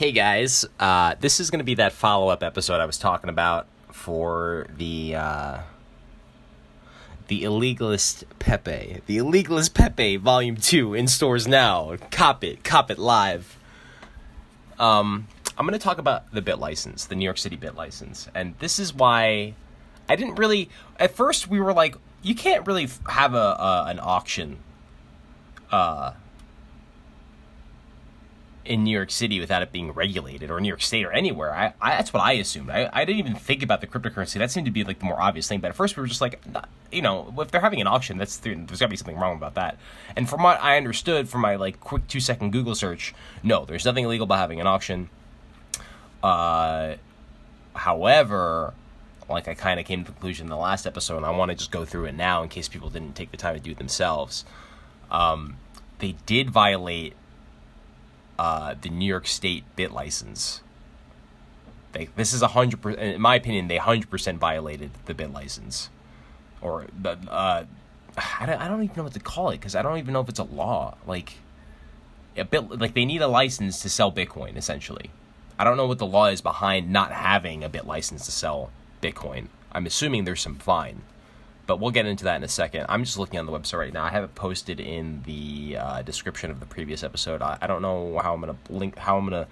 Hey guys, this is going to be that follow-up episode I was talking about for the Illegalist Pepe. The Illegalist Pepe Volume 2 in stores now. Cop it live. I'm going to talk about the bit license, the New York City bit license. And this is why I didn't really... At first we were like, you can't really have an auction in New York City without it being regulated, or New York State, or anywhere. That's what I assumed. I didn't even think about the cryptocurrency. That seemed to be like the more obvious thing. But at first we were just like, if they're having an auction, there's got to be something wrong about that. And from what I understood from my like quick 2-second Google search, no, there's nothing illegal about having an auction. However, like I kind of came to the conclusion in the last episode, and I want to just go through it now in case people didn't take the time to do it themselves. They did violate the New York State bit license. This is 100%, in my opinion, they 100% violated the bit license, or the I don't even know what to call it, because I don't even know if it's a law. Like a bit, like they need a license to sell Bitcoin. Essentially, I don't know what the law is behind not having a bit license to sell Bitcoin. I'm assuming there's some fine, but we'll get into that in a second. I'm just looking on the website right now. I have it posted in the description of the previous episode. I don't know how I'm going to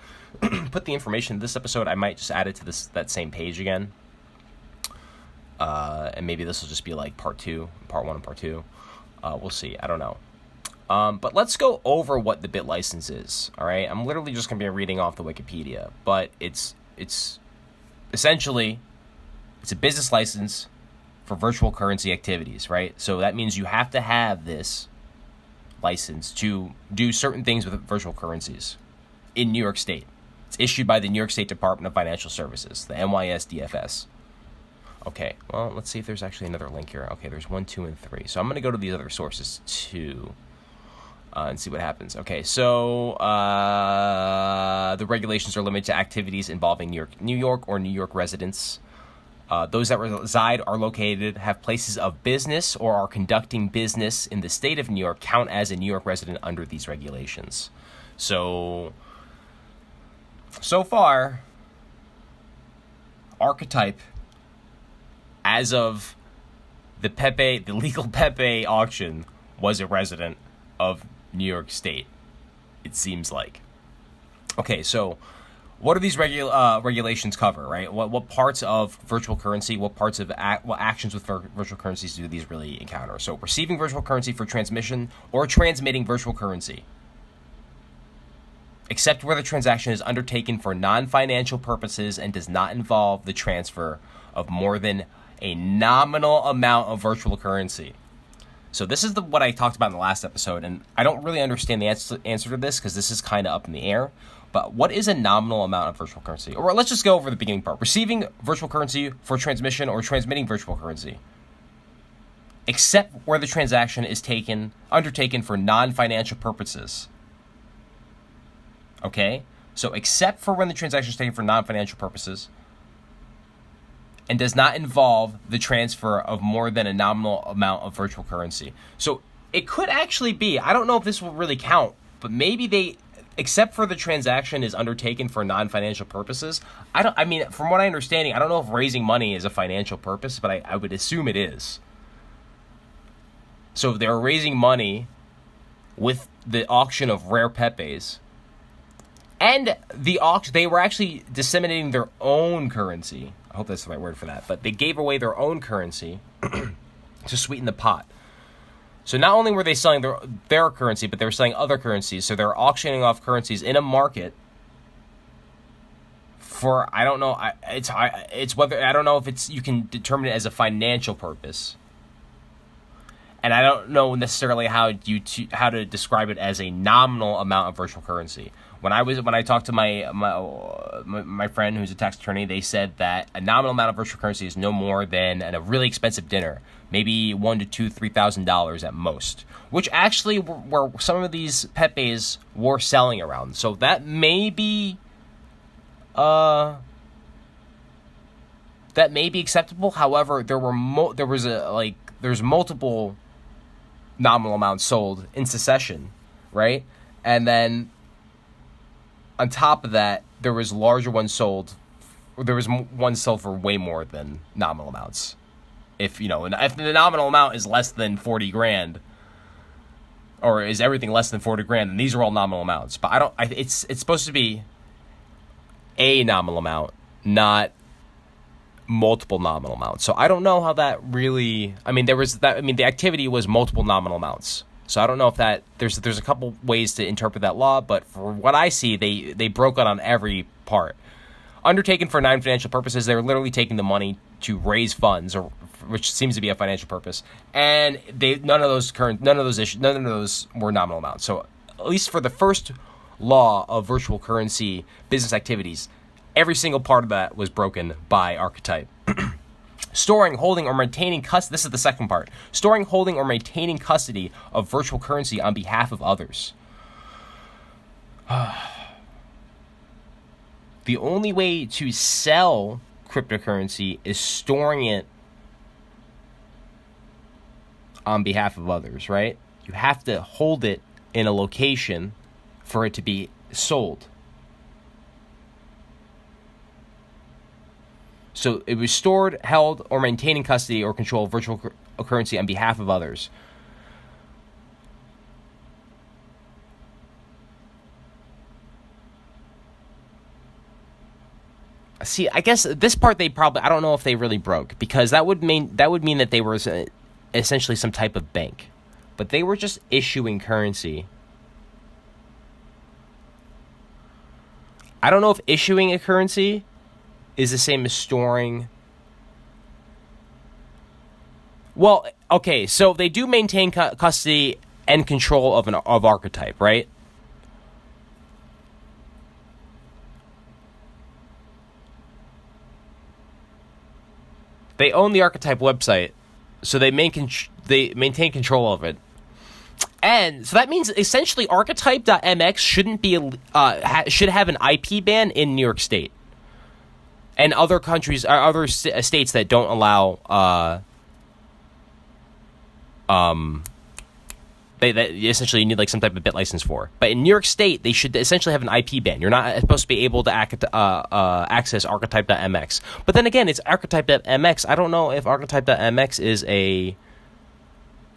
put the information in this episode. I might just add it to that same page again. And maybe this will just be like part 1 and part 2. We'll see. I don't know. But let's go over what the bit license is. All right. I'm literally just going to be reading off the Wikipedia, but it's essentially, it's a business license for virtual currency activities, right? So that means you have to have this license to do certain things with virtual currencies in New York State. It's issued by the New York State Department of Financial Services, the NYSDFS. Okay, well, let's see if there's actually another link here. Okay, there's 1, 2, and 3. So I'm going to go to these other sources too and see what happens. Okay, so the regulations are limited to activities involving New York or New York residents. Those that reside, are located, have places of business, or are conducting business in the state of New York count as a New York resident under these regulations. So far, Archetype, as of the legal Pepe auction, was a resident of New York State, it seems like. Okay, so what do these regulations cover, right? What parts of virtual currency, what parts of what actions with virtual currencies do these really encounter? So receiving virtual currency for transmission or transmitting virtual currency, except where the transaction is undertaken for non-financial purposes and does not involve the transfer of more than a nominal amount of virtual currency. So this is what I talked about in the last episode, and I don't really understand the answer to this because this is kind of up in the air. But what is a nominal amount of virtual currency? Or let's just go over the beginning part. Receiving virtual currency for transmission or transmitting virtual currency, except where the transaction is undertaken for non-financial purposes. Okay? So except for when the transaction is taken for non-financial purposes and does not involve the transfer of more than a nominal amount of virtual currency. So it could actually be, I don't know if this will really count, but maybe except for the transaction is undertaken for non-financial purposes. I mean, from what I understand, I don't know if raising money is a financial purpose, but I would assume it is. So if they're raising money with the auction of rare Pepes, and they were actually disseminating their own currency. I hope that's the right word for that. But they gave away their own currency to sweeten the pot. So not only were they selling their currency, but they were selling other currencies. So they're auctioning off currencies in a market for, I don't know, it's whether, I don't know if you can determine it as a financial purpose. And I don't know necessarily how to describe it as a nominal amount of virtual currency. When I talked to my friend who's a tax attorney, they said that a nominal amount of virtual currency is no more than a really expensive dinner, maybe $1,000 to $3,000 at most, which actually were some of these Pepes were selling around. So that may be acceptable. However, there's multiple nominal amounts sold in succession, right? And then on top of that, there was larger ones sold. There was one sold for way more than nominal amounts. If the nominal amount is less than 40 grand, or is everything less than 40 grand, then these are all nominal amounts. But it's supposed to be a nominal amount, not multiple nominal amounts. So I don't know how that really. The activity was multiple nominal amounts. So I don't know if that there's a couple ways to interpret that law, but for what I see, they broke it on every part. Undertaken for non-financial purposes, they were literally taking the money to raise funds, which seems to be a financial purpose, and none of those were nominal amounts. So at least for the first law of virtual currency business activities, every single part of that was broken by archetype. Storing, holding, or maintaining custody. This is the second part. Storing, holding, or maintaining custody of virtual currency on behalf of others. The only way to sell cryptocurrency is storing it on behalf of others, right? You have to hold it in a location for it to be sold. So it was stored, held, or maintained in custody or control of virtual currency on behalf of others. See, I guess this part I don't know if they really broke, because that would mean that they were essentially some type of bank, but they were just issuing currency. I don't know if issuing a currency is the same as storing. Well, okay, so they do maintain custody and control of archetype, right? They own the archetype website, so they maintain control of it. And so that means essentially archetype.mx should have an IP ban in New York State and other countries, other states that don't allow. That essentially you need like some type of bit license for. But in New York State, they should essentially have an IP ban. You're not supposed to be able to access archetype.mx. But then again, it's archetype.mx. I don't know if archetype.mx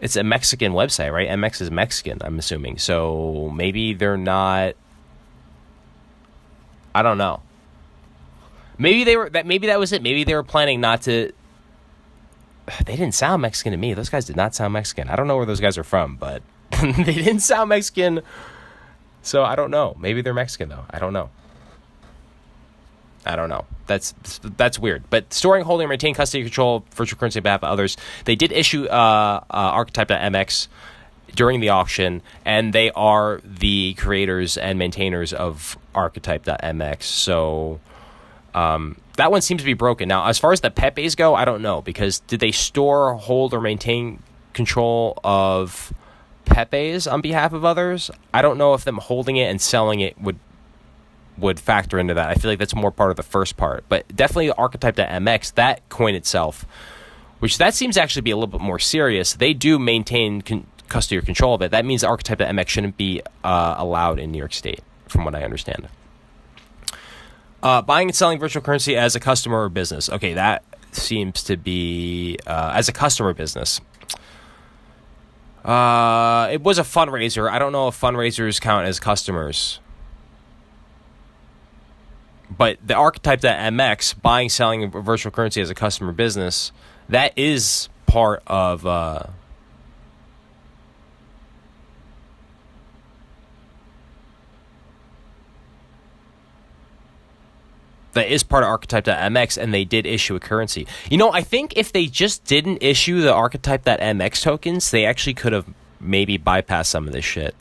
it's a Mexican website, right? MX is Mexican, I'm assuming. So maybe they're not. I don't know. Maybe that was it. Maybe they were planning not to. They didn't sound Mexican to me. Those guys did not sound Mexican. I don't know where those guys are from, but they didn't sound Mexican. So I don't know. Maybe they're Mexican though. I don't know. That's weird. But storing, holding, maintain custody, control of virtual currency on behalf of others. They did issue archetype.mx during the auction, and they are the creators and maintainers of archetype.mx. So that one seems to be broken. Now, as far as the Pepes go, I don't know, because did they store, hold, or maintain control of Pepes on behalf of others? I don't know if them holding it and selling it would factor into that. I feel like that's more part of the first part. But definitely archetype.mx, that coin itself, which that seems actually be a little bit more serious. They do maintain custody or control of it. That means archetype.mx shouldn't be allowed in New York State, from what I understand. Buying and selling virtual currency as a customer or business. Okay, that seems to be as a customer business. It was a fundraiser. I don't know if fundraisers count as customers. But the archetype.mx, buying, selling virtual currency as a customer business, that is part of... that is part of archetype.mx, and they did issue a currency. I think if they just didn't issue the archetype.mx tokens, they actually could have maybe bypassed some of this shit.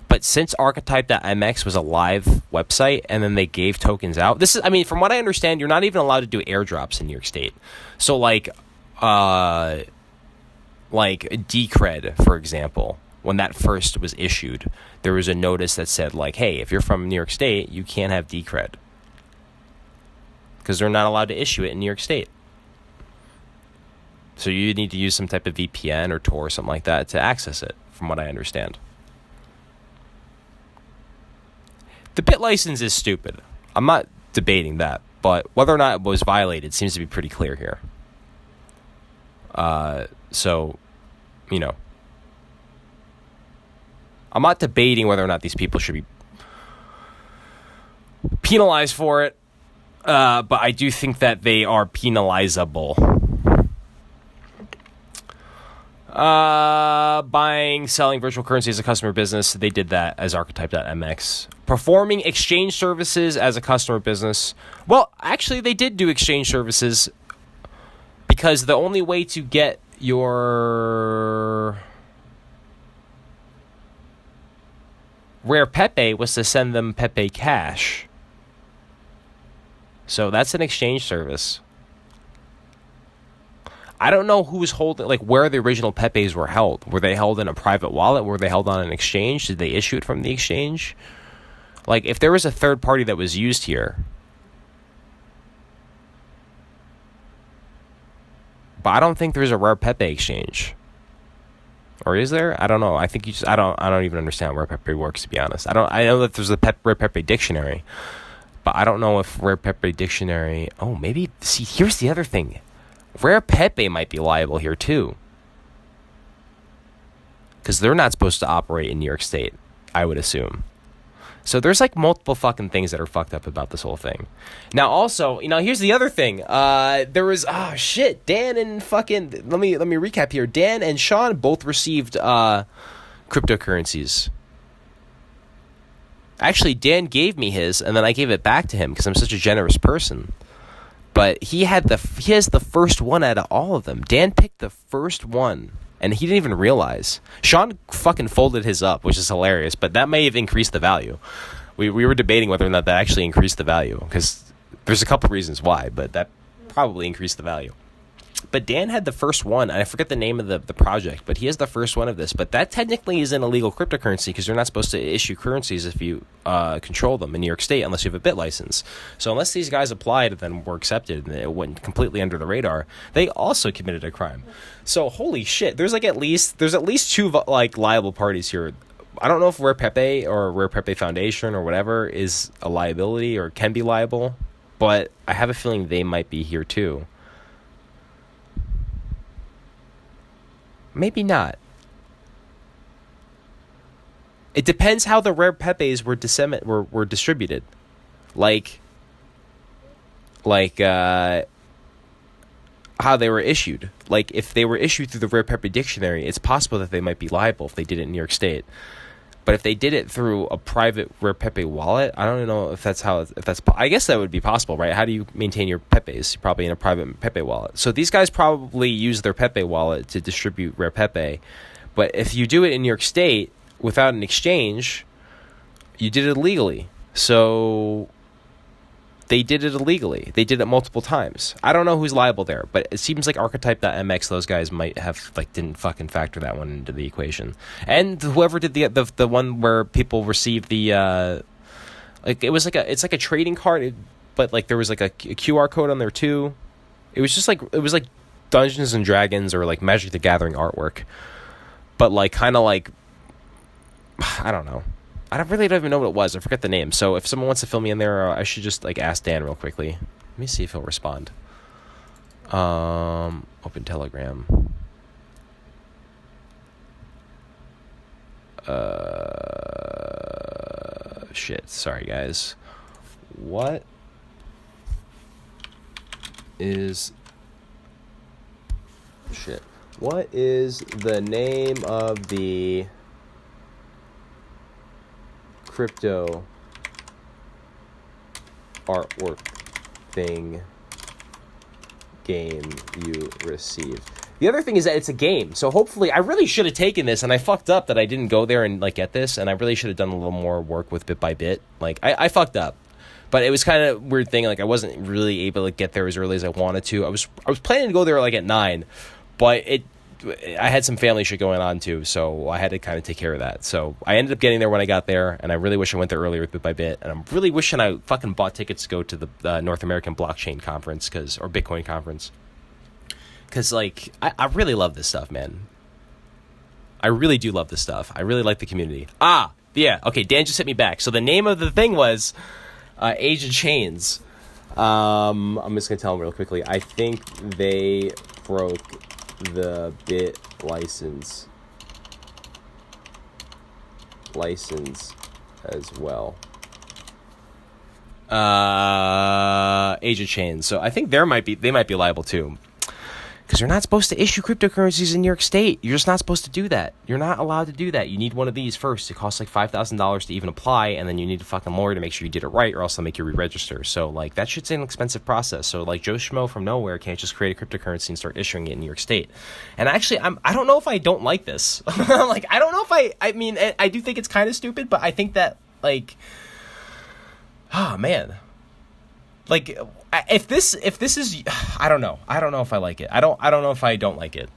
But since archetype.mx was a live website and then they gave tokens out, from what I understand, you're not even allowed to do airdrops in New York State. So like Decred, for example, when that first was issued, there was a notice that said like, hey, if you're from New York State, you can't have Decred, because they're not allowed to issue it in New York State. So you need to use some type of VPN or Tor or something like that to access it, from what I understand. The bit license is stupid. I'm not debating that, but whether or not it was violated seems to be pretty clear here. So, you know, I'm not debating whether or not these people should be penalized for it, but I do think that they are penalizable. Buying, selling virtual currency as a customer business. They did that as archetype.mx. Performing exchange services as a customer business. Well, actually, they did do exchange services because the only way to get your Rare Pepe was to send them Pepe Cash. So that's an exchange service. I don't know who was holding, like, where the original Pepes were held. Were they held in a private wallet? Were they held on an exchange? Did they issue it from the exchange? Like, if there was a third party that was used here, but I don't think there's a Rare Pepe exchange. Or is there? I don't know. I think I don't even understand Rare Pepe works, to be honest. I know that there's a Rare Pepe dictionary, but I don't know if Rare Pepe dictionary. Oh, maybe. See, here's the other thing. Rare Pepe might be liable here too, because they're not supposed to operate in New York State, I would assume. So there's like multiple fucking things that are fucked up about this whole thing. Now also, here's the other thing. There was Dan and fucking let me recap here. Dan and Sean both received cryptocurrencies. Actually, Dan gave me his, and then I gave it back to him because I'm such a generous person. But he has the first one out of all of them. Dan picked the first one, and he didn't even realize. Sean fucking folded his up, which is hilarious, but that may have increased the value. We were debating whether or not that actually increased the value, because there's a couple reasons why, but that probably increased the value. But Dan had the first one, and I forget the name of the project, but he has the first one of this. But that technically is an illegal cryptocurrency because you're not supposed to issue currencies if you control them in New York State unless you have a bit license. So unless these guys applied and then were accepted and it went completely under the radar, they also committed a crime. So holy shit, there's at least two like liable parties here. I don't know if Rare Pepe or Rare Pepe Foundation or whatever is a liability or can be liable, but I have a feeling they might be here too. Maybe not. It depends how the Rare Pepes were distributed. Like how they were issued. Like, if they were issued through the Rare Pepe dictionary, it's possible that they might be liable if they did it in New York State. But if they did it through a private Rare Pepe wallet, I don't know if that's I guess that would be possible, right? How do you maintain your Pepes? Probably in a private Pepe wallet. So these guys probably use their Pepe wallet to distribute Rare Pepe. But if you do it in New York State without an exchange, you did it illegally. So they did it illegally. They did it multiple times. I don't know who's liable there, but it seems like archetype.mx, those guys might have didn't fucking factor that one into the equation. And whoever did the one where people received the it's like a trading card, but there was a QR code on there too. It was like Dungeons and Dragons or Magic the Gathering artwork, but I don't know. I really don't even know what it was. I forget the name. So if someone wants to fill me in there, I should just ask Dan real quickly. Let me see if he'll respond. Open Telegram. Shit. Sorry, guys. What is the name of the crypto artwork game you received? The other thing is that it's a game, so hopefully I really should have taken this, and I fucked up that I didn't go there and get this, and I really should have done a little more work with Bit by Bit. I fucked up, but it was kind of a weird thing. I wasn't really able to get there as early as I wanted to. I was planning to go there at 9, but I had some family shit going on too, so I had to kind of take care of that. So I ended up getting there when I got there, and I really wish I went there earlier with Bit by Bit. And I'm really wishing I fucking bought tickets to go to the North American Blockchain Conference or Bitcoin Conference. Because I really love this stuff, man. I really do love this stuff. I really like the community. Yeah, okay, Dan just hit me back. So the name of the thing was Age of Chains. I'm just going to tell them real quickly. I think they broke the bit license as well. Age of Chains. So I think they might be liable too. Because you're not supposed to issue cryptocurrencies in New York State. You're just not supposed to do that. You're not allowed to do that. You need one of these first. It costs like $5,000 to even apply, and then you need a fucking lawyer to make sure you did it right, or else they'll make you re-register. So, like, that shit's an expensive process. So, like, Joe Schmo from nowhere can't just create a cryptocurrency and start issuing it in New York State. And actually, I don't know if I don't like this. Like, I don't know if I mean, I do think it's kind of stupid, but I think that, like, oh, man. Like, if this is, I don't know if I like it. I don't know if I don't like it.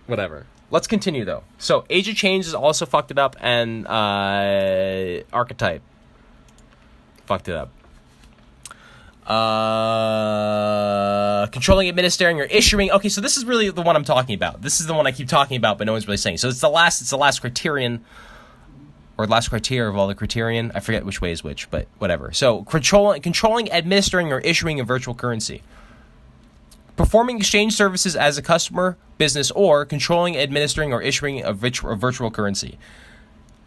Whatever. Let's continue though. So Age of Change is also fucked it up, and Archetype fucked it up. Controlling, administering, or issuing. Okay, so this is really the one I'm talking about. This is the one I keep talking about, but no one's really saying. So it's the last criterion. Or last criteria of all the criterion. I forget which way is which, but whatever. So, controlling, administering, or issuing a virtual currency. Performing exchange services as a customer, business, or controlling, administering, or issuing a virtual currency.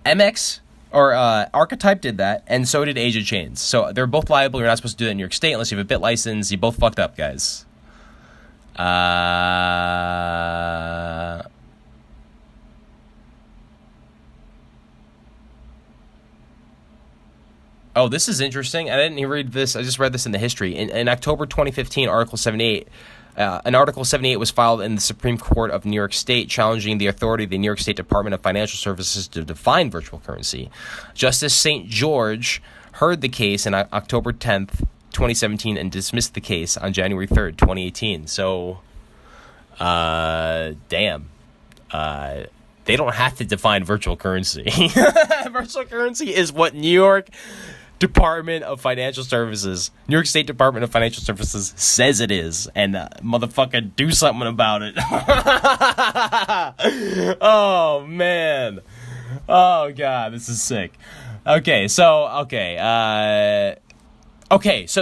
MX, or Archetype did that, and so did Age of Chains. So, they're both liable. You're not supposed to do that in New York State unless you have a bit license. You both fucked up, guys. Oh, this is interesting. I didn't even read this. I just read this in the history. In October 2015, Article 78, an Article 78 was filed in the Supreme Court of New York State challenging the authority of the New York State Department of Financial Services to define virtual currency. Justice St. George heard the case on October 10th, 2017, and dismissed the case on January 3rd, 2018. So, damn. They don't have to define virtual currency. Virtual currency is what New York Department of Financial Services, New York State Department of Financial Services says it is, and motherfucker, do something about it. Oh man, oh god, this is sick. Okay, so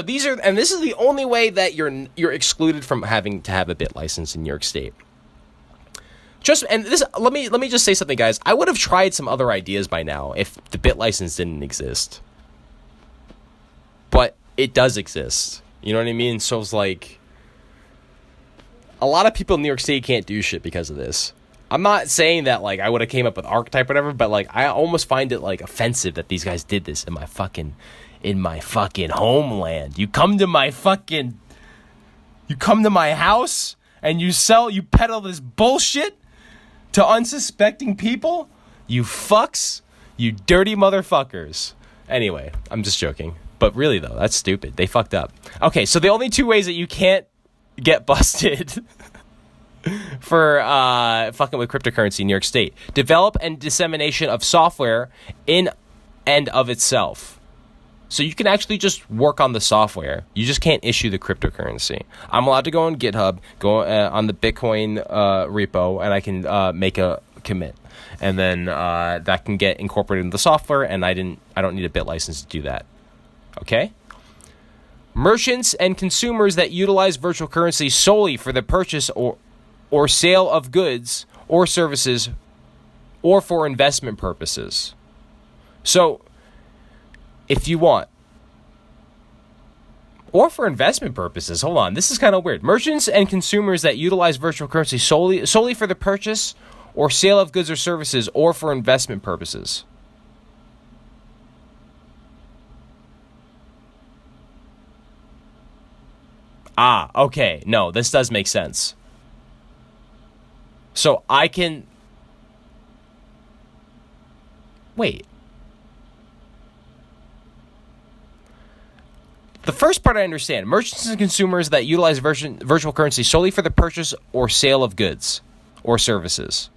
these are, and this is the only way that you're excluded from having to have a bit license in New York State. Let me just say something, guys. I would have tried some other ideas by now if the bit license didn't exist. But it does exist. You know what I mean? So it's like, a lot of people in New York State can't do shit because of this. I'm not saying that, like, I would have came up with Archetype or whatever, but, like, I almost find it, like, offensive that these guys did this in my fucking homeland. You come to my house and you peddle this bullshit to unsuspecting people? You fucks. You dirty motherfuckers. Anyway, I'm just joking. But really, though, that's stupid. They fucked up. Okay, so the only two ways that you can't get busted for fucking with cryptocurrency in New York State: develop and dissemination of software in and of itself. So you can actually just work on the software. You just can't issue the cryptocurrency. I'm allowed to go on GitHub, go on the Bitcoin repo, and I can make a commit. And then that can get incorporated into the software, and I don't need a bit license to do that. Okay? Merchants and consumers that utilize virtual currency solely for the purchase or sale of goods or services or for investment purposes. So, if you want, or for investment purposes, hold on, this is kind of weird. Merchants and consumers that utilize virtual currency solely for the purchase or sale of goods or services or for investment purposes. Ah, okay. No, this does make sense. So I can... Wait. The first part I understand. Merchants and consumers that utilize virtual currency solely for the purchase or sale of goods or services.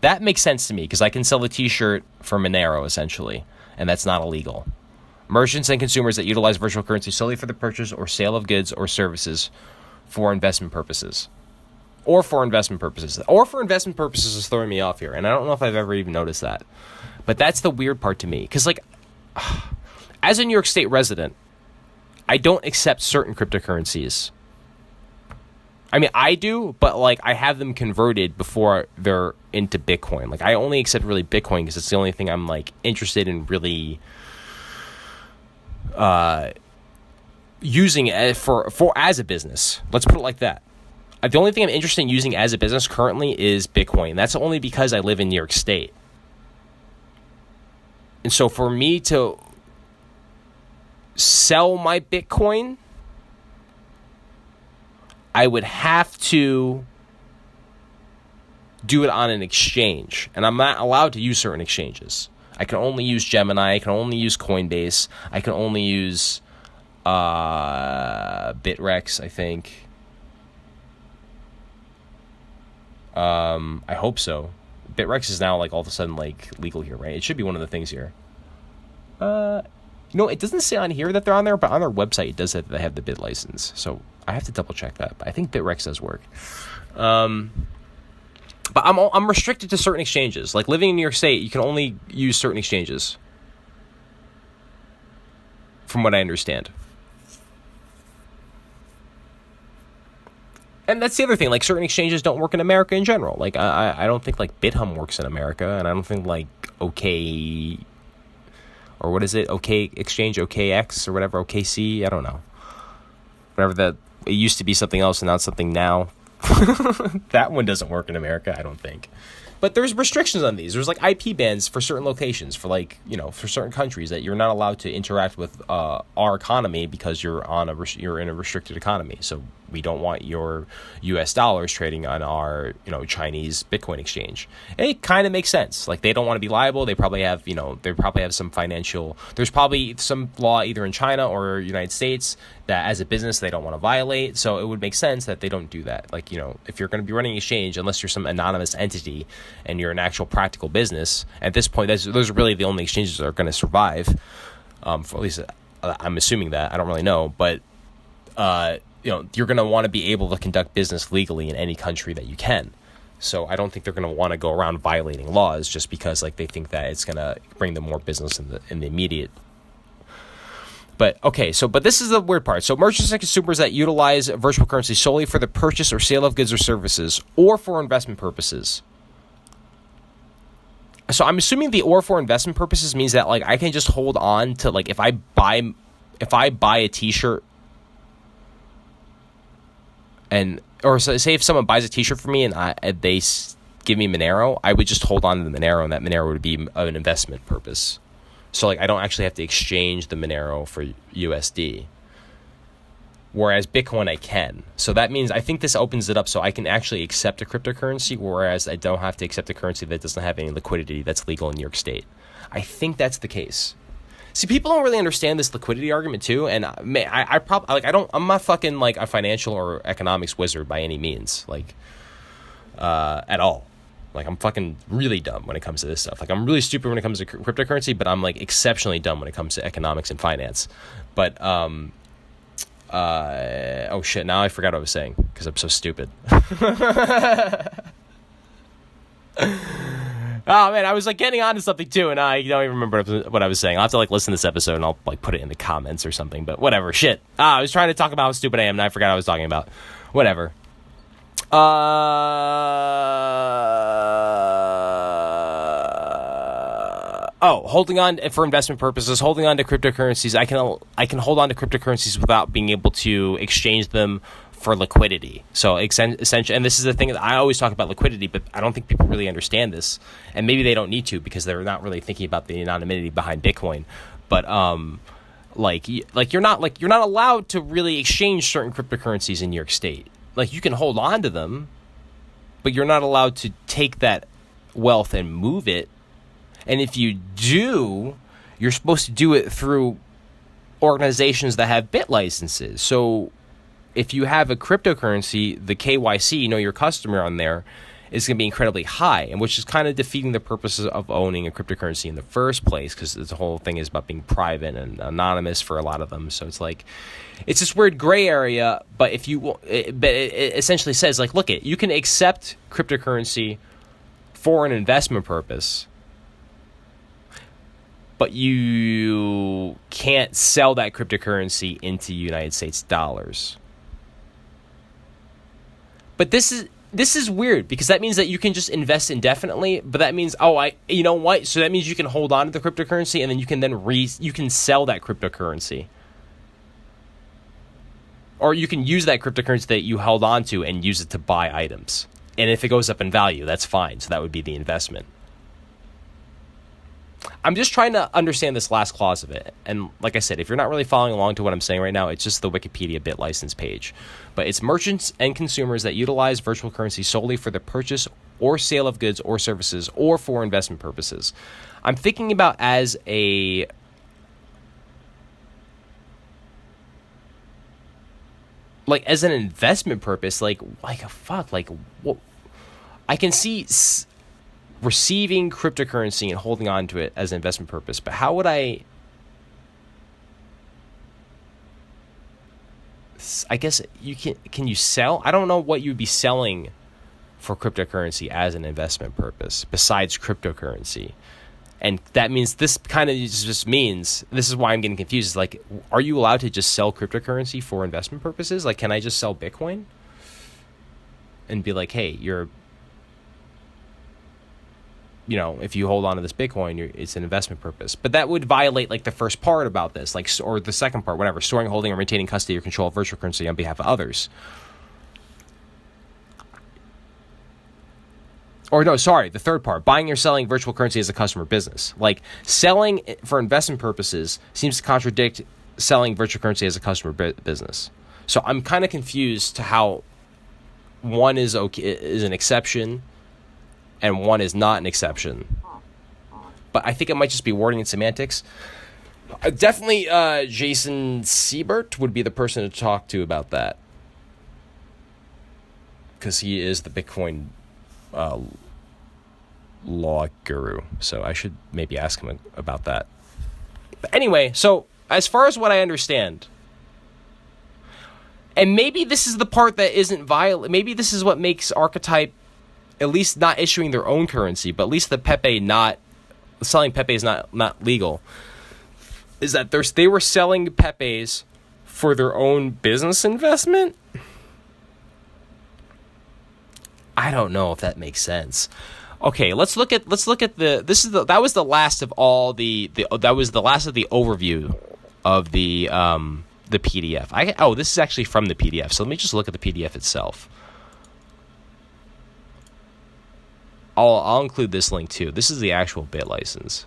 That makes sense to me because I can sell a t-shirt for Monero, essentially, and that's not illegal. Merchants and consumers that utilize virtual currency solely for the purchase or sale of goods or services for investment purposes. Or for investment purposes. Or for investment purposes is throwing me off here, and I don't know if I've ever even noticed that. But that's the weird part to me. Because, like, as a New York State resident, I don't accept certain cryptocurrencies. I mean, I do, but, like, I have them converted before they're into Bitcoin. Like, I only accept really Bitcoin because it's the only thing I'm, like, interested in really using for as a business. Let's put it like that. The only thing I'm interested in using as a business currently is Bitcoin. That's only because I live in New York State. And so for me to sell my Bitcoin, I would have to do it on an exchange. And I'm not allowed to use certain exchanges. I can only use Gemini. I can only use Coinbase. I can only use Bitrex, I think. I hope so. Bitrex is now, like, all of a sudden, like, legal here, right? It should be one of the things here. No, it doesn't say on here that they're on there, but on their website it does say that they have the Bit license. So I have to double check that. But I think Bitrex does work. But I'm restricted to certain exchanges. Like, living in New York State, you can only use certain exchanges, from what I understand. And that's the other thing. Like, certain exchanges don't work in America in general. Like, I don't think, like, BitHum works in America, and I don't think, like, OK, or what is it? OK Exchange, OKX, or whatever, OKC. I don't know. Whatever that. It used to be something else, and now it's something now. That one doesn't work in America, I don't think. But there's restrictions on these. There's, like, IP bans for certain locations, for, like, you know, for certain countries, that you're not allowed to interact with our economy because you're in a restricted economy. So we don't want your U.S. dollars trading on our, you know, Chinese Bitcoin exchange. And it kind of makes sense. Like, they don't want to be liable. They probably have some financial. There's probably some law either in China or United States that, as a business, they don't want to violate. So it would make sense that they don't do that. Like, you know, if you're going to be running an exchange, unless you're some anonymous entity and you're an actual practical business, at this point, those are really the only exchanges that are going to survive. For at least I'm assuming that. I don't really know, but you know, you're going to want to be able to conduct business legally in any country that you can. So I don't think they're going to want to go around violating laws just because, like, they think that it's going to bring them more business in the immediate. But okay, but this is the weird part. So merchants and consumers that utilize virtual currency solely for the purchase or sale of goods or services, or for investment purposes. So I'm assuming the "or for investment purposes" means that, like, I can just hold on to, like, if I buy a T-shirt, or say if someone buys a T-shirt for me and they give me Monero, I would just hold on to the Monero, and that Monero would be an investment purpose. So, like, I don't actually have to exchange the Monero for USD. Whereas Bitcoin, I can. So that means, I think this opens it up so I can actually accept a cryptocurrency, whereas I don't have to accept a currency that doesn't have any liquidity that's legal in New York State. I think that's the case. See, people don't really understand this liquidity argument too, and I probably, like, I'm not fucking, like, a financial or economics wizard by any means, like, at all. Like, I'm fucking really dumb when it comes to this stuff. Like, I'm really stupid when it comes to cryptocurrency, but I'm, like, exceptionally dumb when it comes to economics and finance. But oh shit, now I forgot what I was saying because I'm so stupid. Oh man, I was, like, getting onto something too, and I don't even remember what I was saying. I'll have to, like, listen to this episode and I'll, like, put it in the comments or something, but whatever. Shit. I was trying to talk about how stupid I am and I forgot what I was talking about. Whatever. Holding on for investment purposes, holding on to cryptocurrencies. I can hold on to cryptocurrencies without being able to exchange them for liquidity. So essentially, and this is the thing that I always talk about liquidity, but I don't think people really understand this, and maybe they don't need to because they're not really thinking about the anonymity behind Bitcoin. But you're not allowed to really exchange certain cryptocurrencies in New York State. Like, you can hold on to them, but you're not allowed to take that wealth and move it. And if you do, you're supposed to do it through organizations that have bit licenses. So if you have a cryptocurrency, the KYC, know your customer on there, is going to be incredibly high, and which is kind of defeating the purposes of owning a cryptocurrency in the first place, because the whole thing is about being private and anonymous for a lot of them. So it's like, it's this weird gray area, but it essentially says, like, look, you can accept cryptocurrency for an investment purpose, but you can't sell that cryptocurrency into United States dollars. But this is weird, because that means that you can just invest indefinitely, but that means, you know what? So that means you can hold on to the cryptocurrency, and then you can sell that cryptocurrency. Or you can use that cryptocurrency that you held on to and use it to buy items. And if it goes up in value, that's fine. So that would be the investment. I'm just trying to understand this last clause of it. And like I said, if you're not really following along to what I'm saying right now, it's just the Wikipedia bit license page. But it's merchants and consumers that utilize virtual currency solely for the purchase or sale of goods or services or for investment purposes. I'm thinking about as a... like as an investment purpose, what? I can see receiving cryptocurrency and holding on to it as an investment purpose, but how would I guess can you sell? I don't know what you'd be selling for cryptocurrency as an investment purpose besides cryptocurrency. And that means this kind of just means, this is why I'm getting confused, is like, are you allowed to just sell cryptocurrency for investment purposes? Like, can I just sell Bitcoin and be like, hey, if you hold on to this Bitcoin, it's an investment purpose. But that would violate like the first part about this, like, or the second part, whatever, storing, holding, or maintaining custody or control of virtual currency on behalf of others. Or no, sorry, the third part, buying or selling virtual currency as a customer business. Like, selling for investment purposes seems to contradict selling virtual currency as a customer business. So I'm kind of confused to how one is an exception and one is not an exception. But I think it might just be wording and semantics. Definitely Jason Siebert would be the person to talk to about that, because he is the Bitcoin law guru. So I should maybe ask him about that. But anyway, so as far as what I understand, and maybe this is the part that isn't violent, maybe this is what makes Archetype at least not issuing their own currency, but at least the selling Pepe is not legal, is that they were selling Pepes for their own business investment. I don't know if that makes sense. Okay, let's look at that was the last of all that was the last of the overview of the PDF. This is actually from the PDF. So let me just look at the PDF itself. I'll include this link too. This is the actual bit license.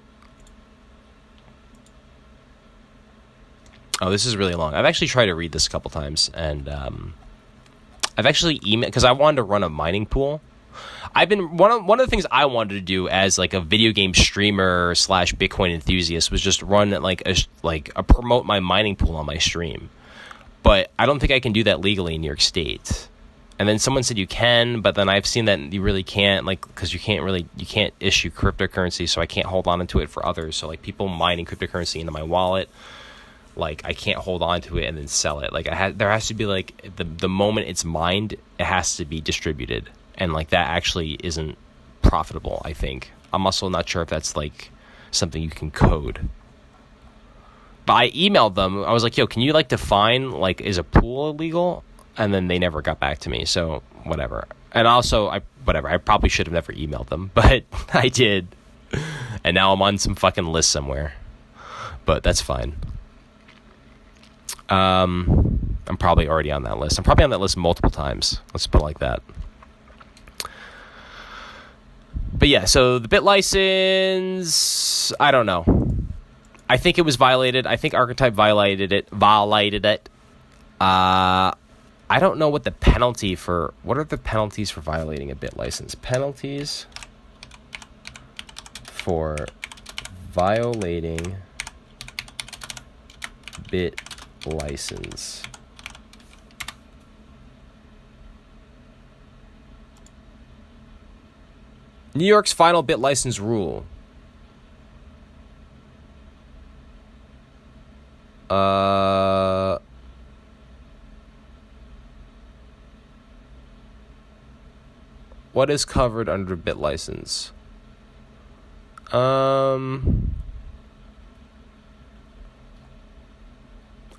Oh, this is really long. I've actually tried to read this a couple times, and I've actually emailed, because I wanted to run a mining pool. I've been one of the things I wanted to do as like a video game streamer / Bitcoin enthusiast was just run a promote my mining pool on my stream. But I don't think I can do that legally in New York State. And then someone said you can, but then I've seen that you really can't, because you can't issue cryptocurrency, so I can't hold on to it for others. So like people mining cryptocurrency into my wallet, like I can't hold on to it and then sell it. Like there has to be like the moment it's mined, it has to be distributed, and like that actually isn't profitable. I think I'm also not sure if that's like something you can code. But I emailed them. I was like, "Yo, can you like define like is a pool illegal?" And then they never got back to me. So whatever. And also, I probably should have never emailed them, but I did. And now I'm on some fucking list somewhere. But that's fine. I'm probably already on that list. I'm probably on that list multiple times. Let's put it like that. But yeah, so the bit license, I don't know. I think it was violated. I think Archetype violated it. I don't know what are the penalties for violating a bit license? Penalties for violating bit license. New York's final bit license rule. What is covered under bit license?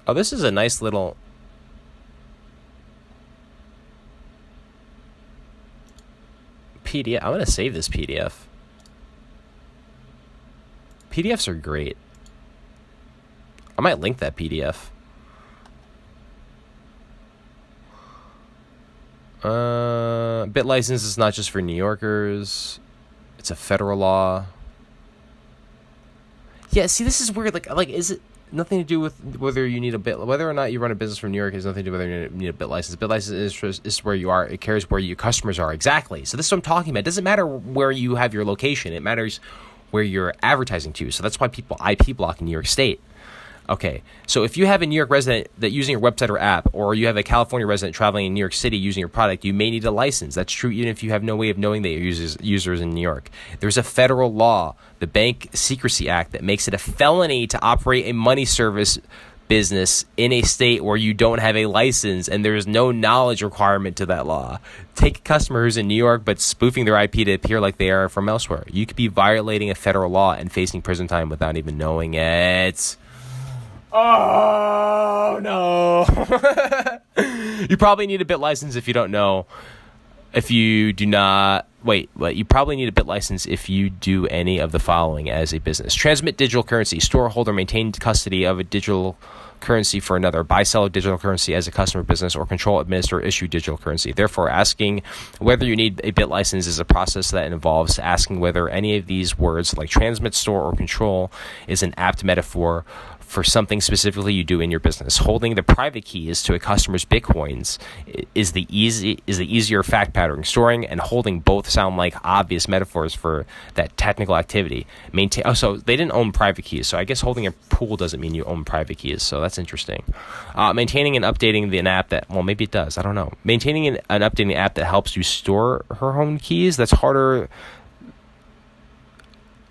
Oh, this is a nice little... PDF. I'm going to save this PDF. PDFs are great. I might link that PDF. Bit license is not just for New Yorkers. It's a federal law. Yeah, see, this is weird. Like, is it nothing to do with whether you need a bit, whether or not you run a business from New York has nothing to do with whether you need a bit license. Bit license is where you are. It cares where your customers are. Exactly. So this is what I'm talking about. It doesn't matter where you have your location. It matters where you're advertising to. So that's why people IP block in New York State. Okay, so if you have a New York resident that using your website or app, or you have a California resident traveling in New York City using your product, you may need a license. That's true even if you have no way of knowing that your users in New York. There's a federal law, the Bank Secrecy Act, that makes it a felony to operate a money service business in a state where you don't have a license, and there's no knowledge requirement to that law. Take a customer who's in New York but spoofing their IP to appear like they are from elsewhere. You could be violating a federal law and facing prison time without even knowing it. Oh, no. You probably need a bit license if you don't know. If you do not... Wait, you probably need a bit license if you do any of the following as a business. Transmit digital currency. Store, hold, or maintain custody of a digital currency for another. Buy, sell a digital currency as a customer business, or control, administer, or issue digital currency. Therefore, asking whether you need a bit license is a process that involves asking whether any of these words, like transmit, store, or control, is an apt metaphor for something specifically you do in your business. Holding the private keys to a customer's bitcoins is the easier fact pattern. Storing and holding both sound like obvious metaphors for that technical activity. So they didn't own private keys. So I guess holding a pool doesn't mean you own private keys. So that's interesting. Maintaining and updating an app that, well, maybe it does. I don't know. Maintaining and updating the app that helps you store her own keys. That's harder.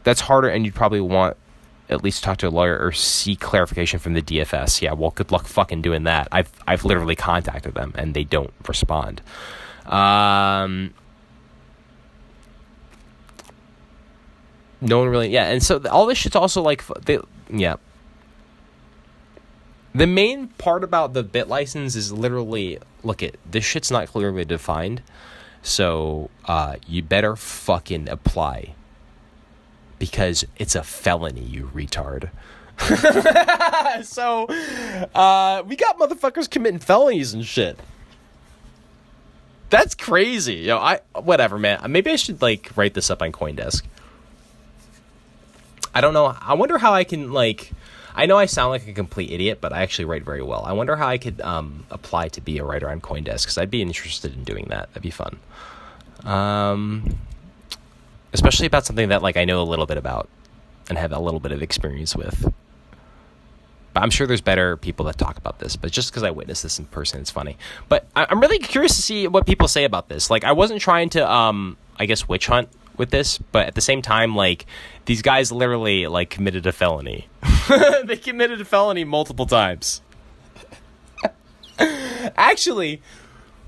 And you'd probably want at least talk to a lawyer or seek clarification from the DFS. Yeah, well, good luck fucking doing that. I've literally contacted them and they don't respond. No one really, yeah. And so all this shit's also like, yeah. The main part about the bit license is literally, this shit's not clearly defined. So you better fucking apply. Because it's a felony, you retard. So, we got motherfuckers committing felonies and shit. That's crazy. Whatever, man. Maybe I should, write this up on CoinDesk. I don't know. I wonder how I can, I know I sound like a complete idiot, but I actually write very well. I wonder how I could apply to be a writer on CoinDesk, because I'd be interested in doing that. That'd be fun. Especially about something that I know a little bit about and have a little bit of experience with. But I'm sure there's better people that talk about this. But just because I witnessed this in person, it's funny. But I'm really curious to see what people say about this. I wasn't trying to, witch hunt with this. But at the same time, these guys literally, committed a felony. They committed a felony multiple times. Actually,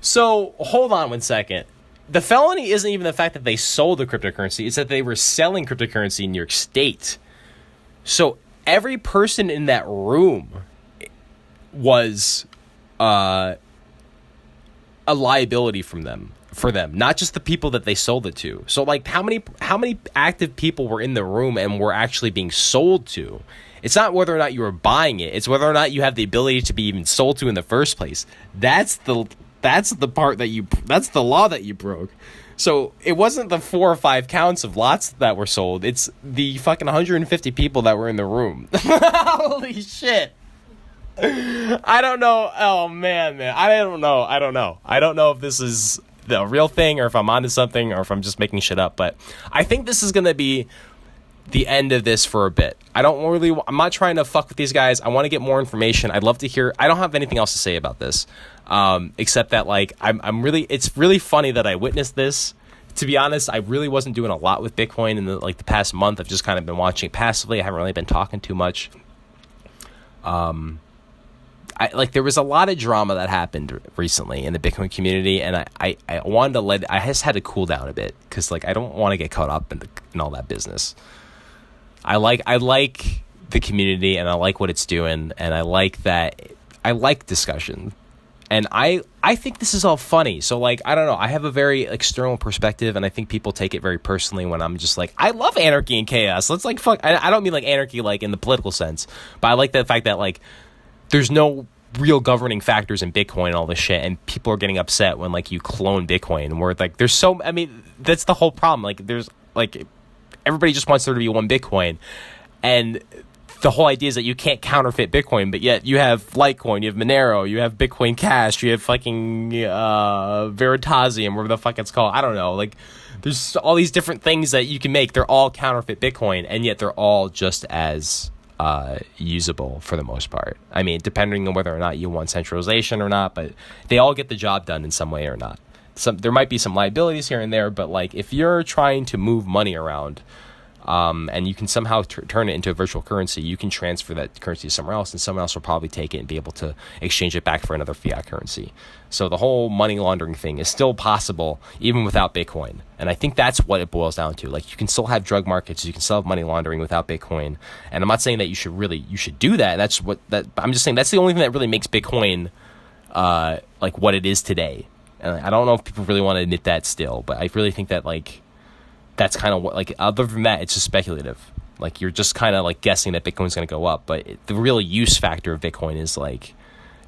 so hold on 1 second. The felony isn't even the fact that they sold the cryptocurrency. It's that they were selling cryptocurrency in New York State. So every person in that room was a liability for them, not just the people that they sold it to. So how many active people were in the room and were actually being sold to? It's not whether or not you were buying it. It's whether or not you have the ability to be even sold to in the first place. That's the part that's the law that you broke. So it wasn't the 4 or 5 counts of lots that were sold. It's the fucking 150 people that were in the room. Holy shit. I don't know. Oh, man. I don't know. I don't know if this is the real thing or if I'm onto something or if I'm just making shit up. But I think this is going to be the end of this for a bit. I'm not trying to fuck with these guys. I want to get more information. I'd love to hear. I don't have anything else to say about this. Except that it's really funny that I witnessed this. To be honest, I really wasn't doing a lot with Bitcoin in the past month. I've just kind of been watching it passively. I haven't really been talking too much. There was a lot of drama that happened recently in the Bitcoin community, and I wanted to I just had to cool down a bit because I don't want to get caught up in all that business. I like the community and I like what it's doing, and I like that I like discussion. And I think this is all funny. So, like, I don't know. I have a very external perspective, and I think people take it very personally when I'm just like, I love anarchy and chaos. Let's, like, fuck. I don't mean, like, anarchy, like, in the political sense. But I like the fact that, like, there's no real governing factors in Bitcoin and all this shit. And people are getting upset when, like, you clone Bitcoin. And we're, like, there's so... I mean, that's the whole problem. Like, there's, like... Everybody just wants there to be one Bitcoin. And... the whole idea is that you can't counterfeit Bitcoin, but yet you have Litecoin, you have Monero, you have Bitcoin Cash, you have fucking Veritasium, whatever the fuck it's called. I don't know. Like, there's all these different things that you can make. They're all counterfeit Bitcoin, and yet they're all just as usable for the most part. I mean, depending on whether or not you want centralization or not, but they all get the job done in some way or not. There might be some liabilities here and there, but like if you're trying to move money around, and you can somehow turn it into a virtual currency, you can transfer that currency to somewhere else, and someone else will probably take it and be able to exchange it back for another fiat currency. So the whole money laundering thing is still possible even without Bitcoin. And I think that's what it boils down to. Like, you can still have drug markets, you can still have money laundering without Bitcoin. And I'm not saying that you should do that. I'm just saying that's the only thing that really makes Bitcoin like what it is today. And I don't know if people really want to admit that still, but I really think that, like, that's kind of what, like, other than that, it's just speculative. Like, you're just kind of, like, guessing that Bitcoin's going to go up. But the real use factor of Bitcoin is, like,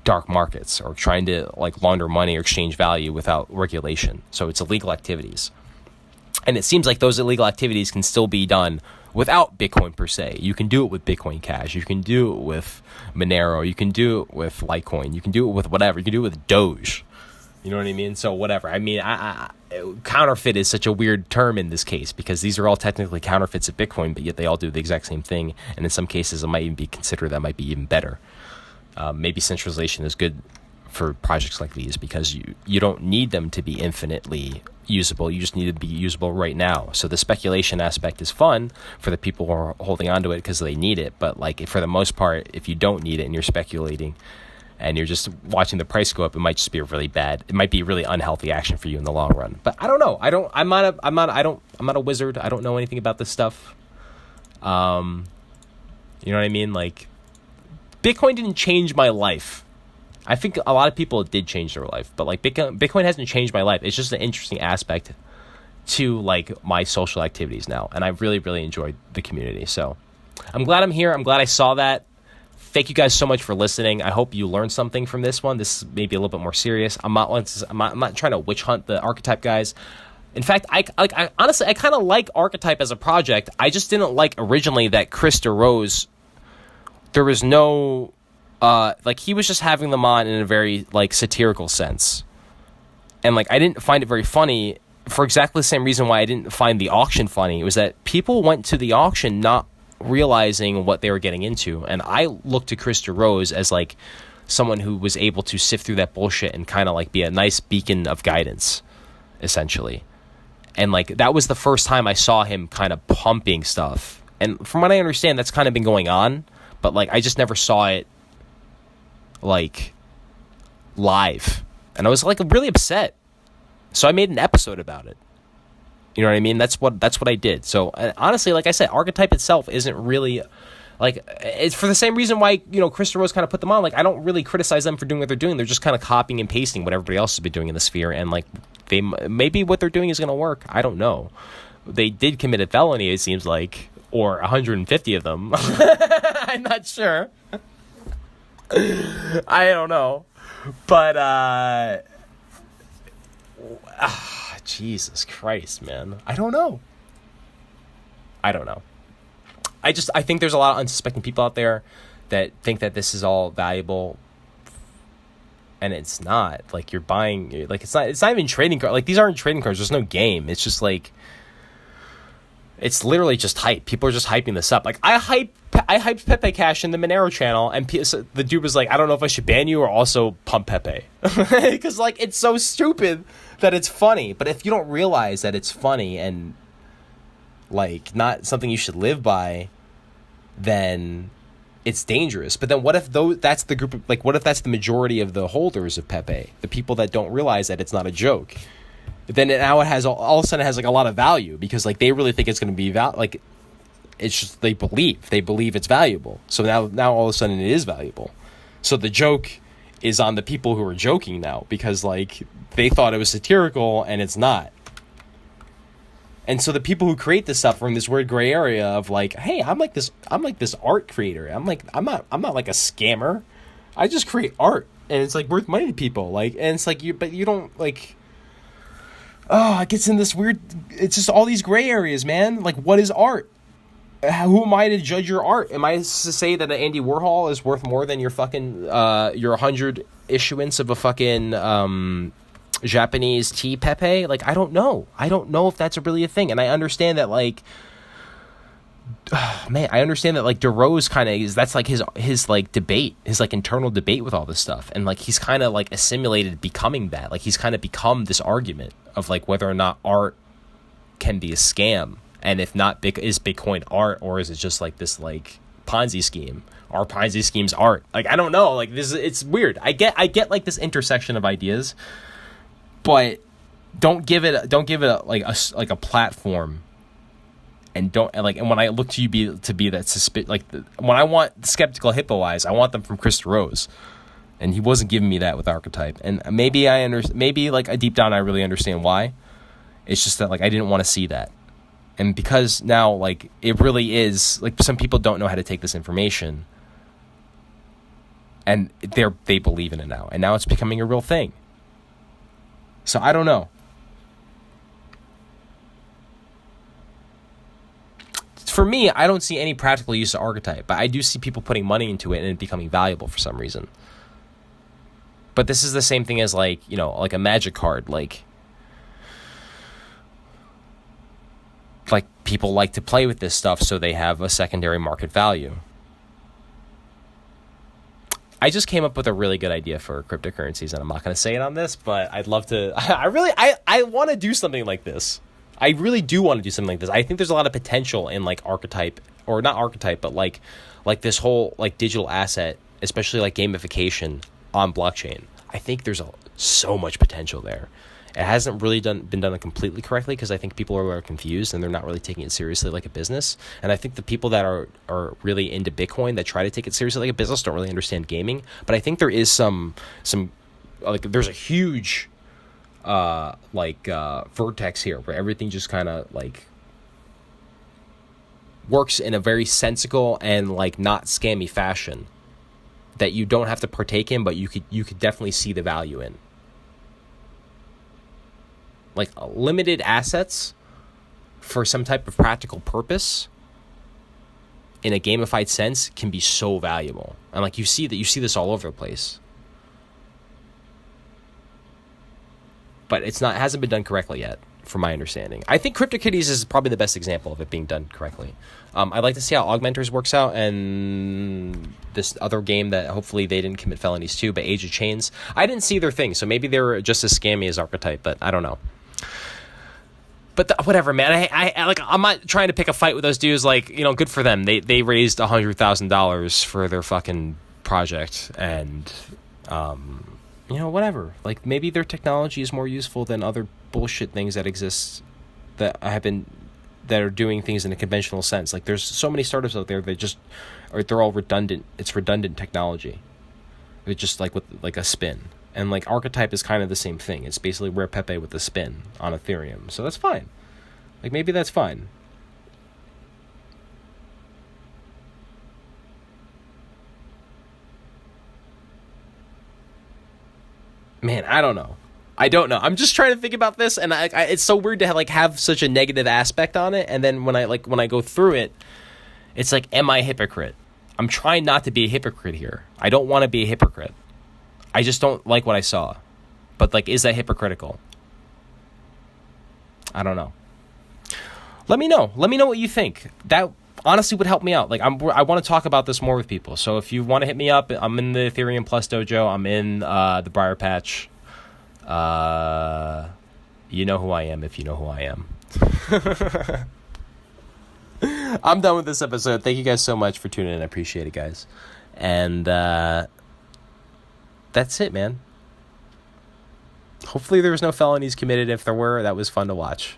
dark markets or trying to, like, launder money or exchange value without regulation. So it's illegal activities. And it seems like those illegal activities can still be done without Bitcoin per se. You can do it with Bitcoin Cash. You can do it with Monero. You can do it with Litecoin. You can do it with whatever. You can do it with Doge. You know what I mean? So whatever. I mean, counterfeit is such a weird term in this case because these are all technically counterfeits of Bitcoin, but yet they all do the exact same thing. And in some cases, it might even be considered that might be even better. Maybe centralization is good for projects like these because you don't need them to be infinitely usable. You just need to be usable right now. So the speculation aspect is fun for the people who are holding onto it because they need it. But like for the most part, if you don't need it and you're speculating, and you're just watching the price go up, it might just be a really bad. It might be really unhealthy action for you in the long run. But I don't know. I'm not a wizard. I don't know anything about this stuff. You know what I mean? Like, Bitcoin didn't change my life. I think a lot of people did change their life, but like Bitcoin hasn't changed my life. It's just an interesting aspect to like my social activities now, and I've really, really enjoyed the community. So I'm glad I'm here. I'm glad I saw that. Thank you guys so much for listening. I hope you learned something from this one. This may be a little bit more serious. I'm not trying to witch hunt the archetype guys. In fact, I honestly kind of like archetype as a project. I just didn't like originally that Krista Rose. There was no like he was just having them on in a very like satirical sense, and like I didn't find it very funny for exactly the same reason why I didn't find the auction funny. It was that people went to the auction not realizing what they were getting into, and I looked to Krista Rose as like someone who was able to sift through that bullshit and kind of like be a nice beacon of guidance, essentially. And like that was the first time I saw him kind of pumping stuff, and from what I understand, that's kind of been going on, but like I just never saw it like live, and I was like really upset, so I made an episode about it. You know what I mean? That's what I did. So honestly, like I said, archetype itself isn't really like, it's for the same reason why, you know, Krista Rose kind of put them on. Like, I don't really criticize them for doing what they're doing. They're just kind of copying and pasting what everybody else has been doing in the sphere, and like maybe what they're doing is going to work. I don't know. They did commit a felony, it seems like, or 150 of them. I'm not sure. I don't know, but Jesus Christ, man. I don't know. I think there's a lot of unsuspecting people out there that think that this is all valuable, and it's not. Like, you're buying, like, it's not even trading cards. Like, these aren't trading cards. There's no game. It's just like, it's literally just hype. People are just hyping this up. Like, I hyped Pepe Cash in the Monero channel, and the dude was like, I don't know if I should ban you or also pump Pepe. Because, like, it's so stupid that it's funny. But if you don't realize that it's funny and, like, not something you should live by, then it's dangerous. But then what if that's the group of, like, what if that's the majority of the holders of Pepe? The people that don't realize that it's not a joke. Then now it has all of a sudden it has like a lot of value because like they really think it's going to be like it's just they believe it's valuable. So now all of a sudden it is valuable. So the joke is on the people who are joking now, because like they thought it was satirical and it's not. And so the people who create this stuff are in this weird gray area of like, hey, I'm like this art creator. I'm not like a scammer. I just create art, and it's like worth money to people. Like, and it's like but you don't like. Oh, it gets in this weird. It's just all these gray areas, man. Like, what is art? Who am I to judge your art? Am I to say that an Andy Warhol is worth more than your fucking your 100 issuance of a fucking Japanese tea Pepe? Like, I don't know. I don't know if that's really a thing. And I understand that, like, I understand that, like, DeRose kind of is, that's like his like debate, his like internal debate with all this stuff. And like, he's kind of like assimilated becoming that. Like, he's kind of become this argument of like whether or not art can be a scam. And if not, is Bitcoin art, or is it just like this like Ponzi scheme? Are Ponzi schemes art? Like, I don't know. Like, it's weird. I get like this intersection of ideas, but don't give it like a platform. And when I look to you to be that when I want skeptical hippo eyes, I want them from Chris Rose, and he wasn't giving me that with Archetype. And maybe like a deep down I really understand why. It's just that like I didn't want to see that. And because now, like, it really is, like, some people don't know how to take this information, and they believe in it now. And now it's becoming a real thing. So I don't know. For me, I don't see any practical use of Archetype, but I do see people putting money into it and it becoming valuable for some reason. But this is the same thing as, like, you know, like a Magic card, like people like to play with this stuff so they have a secondary market value. I just came up with a really good idea for cryptocurrencies, and I'm not going to say it on this, but I'd love to. I want to do something like this. I really do want to do something like this. I think there's a lot of potential in like Archetype, or not Archetype, but like this whole like digital asset, especially like gamification on blockchain. I think there's so much potential there. It hasn't really been done completely correctly, because I think people are confused and they're not really taking it seriously like a business. And I think the people that are really into Bitcoin that try to take it seriously like a business don't really understand gaming. But I think there is some like there's a huge vertex here where everything just kind of like works in a very sensical and like not scammy fashion that you don't have to partake in, but you could definitely see the value in. Like limited assets for some type of practical purpose in a gamified sense can be so valuable. And like you see this all over the place. But it hasn't been done correctly yet, from my understanding. I think CryptoKitties is probably the best example of it being done correctly. I'd like to see how Augmenters works out, and this other game that hopefully they didn't commit felonies to, but Age of Chains. I didn't see their thing, so maybe they were just as scammy as Archetype, but I don't know. But whatever, man. I'm not trying to pick a fight with those dudes. Like, you know, good for them. They raised $100,000 for their fucking project, and you know, whatever. Like, maybe their technology is more useful than other bullshit things that exist that are doing things in a conventional sense. Like, there's so many startups out there that they're all redundant. It's redundant technology. It's just like with like a spin. And like Archetype is kind of the same thing. It's basically Rare Pepe with a spin on Ethereum. So that's fine. Like, maybe that's fine. Man, I don't know. I'm just trying to think about this, and it's so weird to have such a negative aspect on it. And then when I go through it, it's like, am I a hypocrite? I'm trying not to be a hypocrite here. I don't want to be a hypocrite. I just don't like what I saw. But like, is that hypocritical? I don't know. Let me know. Let me know what you think. That honestly would help me out. Like, I want to talk about this more with people. So if you want to hit me up, I'm in the Ethereum Plus Dojo. I'm in the Briar Patch. You know who I am if you know who I am. I'm done with this episode. Thank you guys so much for tuning in. I appreciate it, guys. And that's it, man. Hopefully there was no felonies committed. If there were, that was fun to watch.